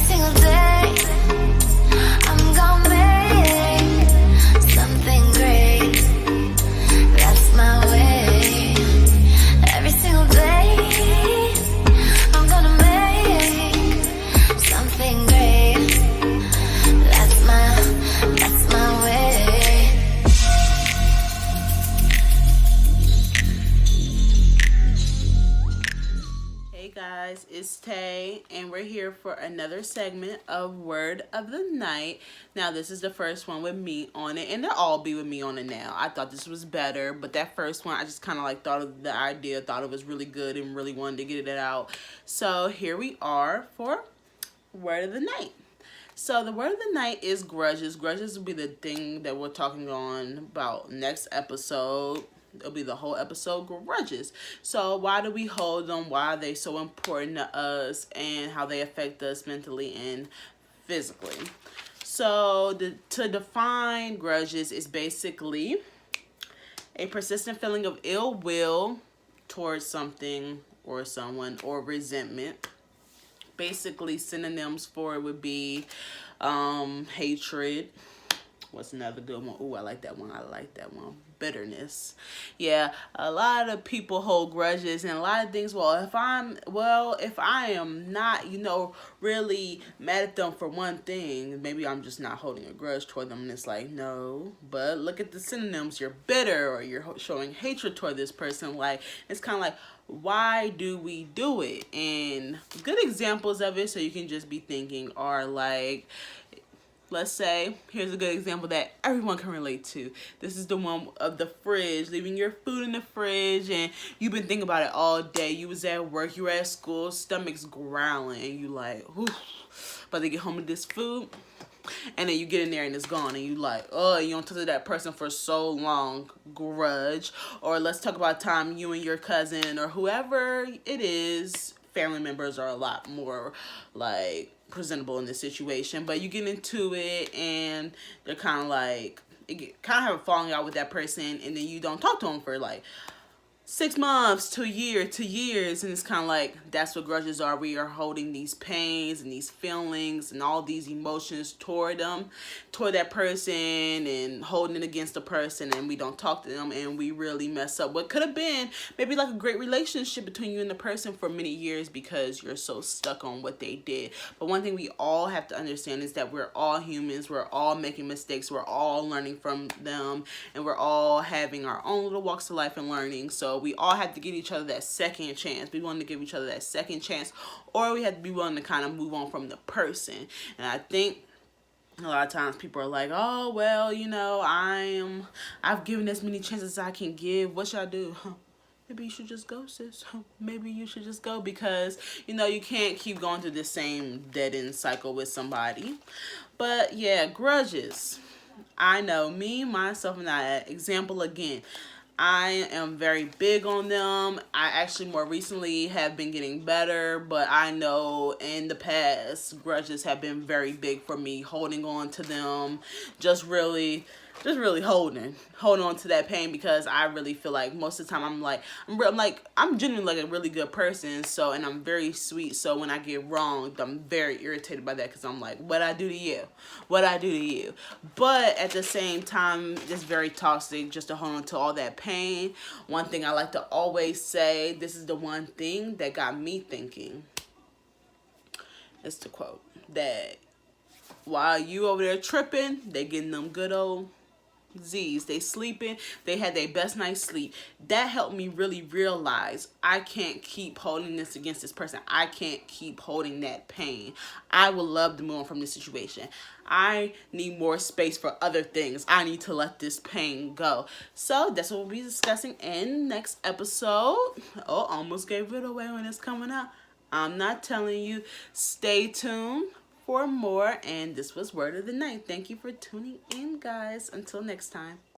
single day, I'm gonna make something great. That's my way. Every single day, I'm gonna make something great. That's my way. Hey guys, it's Tay, and we're here for another segment of Word of the Night. Now, this is the first one with me on it, and they'll all be with me on it now. I thought this was better, but that first one, I just kind of like thought of the idea, thought it was really good, and really wanted to get it out. So here we are for Word of the Night. So the word of the night is grudges. Grudges will be the thing that we're talking on about next episode. It'll be the whole episode, grudges. So why do we hold them? Why are they so important to us? And how they affect us mentally and physically. So to define grudges is basically a persistent feeling of ill will towards something or someone, or resentment. Basically, synonyms for it would be hatred. What's another good one? Ooh, I like that one. Bitterness. Yeah, a lot of people hold grudges, and a lot of things. If I am not, really mad at them for one thing, maybe I'm just not holding a grudge toward them. And it's like, no. But look at the synonyms. You're bitter, or you're showing hatred toward this person. Like, it's kind of like, why do we do it? And good examples of it, so you can just be thinking, are like, let's say, here's a good example that everyone can relate to. This is the one of the fridge, leaving your food in the fridge, and you've been thinking about it all day. You was at work, you were at school, stomach's growling, and you like, but they get home with this food, and then you get in there and it's gone, and you like, oh, you don't talk to that person for so long, grudge. Or let's talk about time you and your cousin or whoever it is, family members are a lot more like presentable in this situation, but you get into it and they're kind of like, have a falling out with that person, and then you don't talk to them for like 6 months to a year, 2 years, and it's kind of like, that's what grudges are. We are holding these pains and these feelings and all these emotions toward that person, and holding it against the person, and we don't talk to them, and we really mess up what could have been maybe like a great relationship between you and the person for many years, because you're so stuck on what they did. But one thing we all have to understand is that we're all humans, we're all making mistakes, we're all learning from them, and we're all having our own little walks of life and learning. So we all have to give each other that second chance. We want to give each other that second chance, or we have to be willing to kind of move on from the person. And I think a lot of times people are like, oh, well, I've given as many chances as I can give. What should I do? Maybe you should just go, sis. Maybe you should just go, because, you can't keep going through this same dead-end cycle with somebody. But, yeah, grudges. I know, me, myself, and I, example again, I am very big on them. I actually more recently have been getting better, but I know in the past, grudges have been very big for me, holding on to them, just really holding on to that pain, because I really feel like most of the time I'm genuinely like a really good person, and I'm very sweet. So when I get wronged, I'm very irritated by that, because I'm like, what I do to you? But at the same time, it's very toxic just to hold on to all that pain. One thing I like to always say, this is the one thing that got me thinking. It's the quote that while you over there tripping, they getting them good old Z's. They sleeping. They had their best night's sleep. That helped me really realize I can't keep holding this against this person. I can't keep holding that pain. I would love to move on from this situation. I need more space for other things. I need to let this pain go. So that's what we'll be discussing in next episode. Oh, almost gave it away when it's coming out. I'm not telling you. Stay tuned for more, and this was Word of the Night. Thank you for tuning in, guys. Until next time.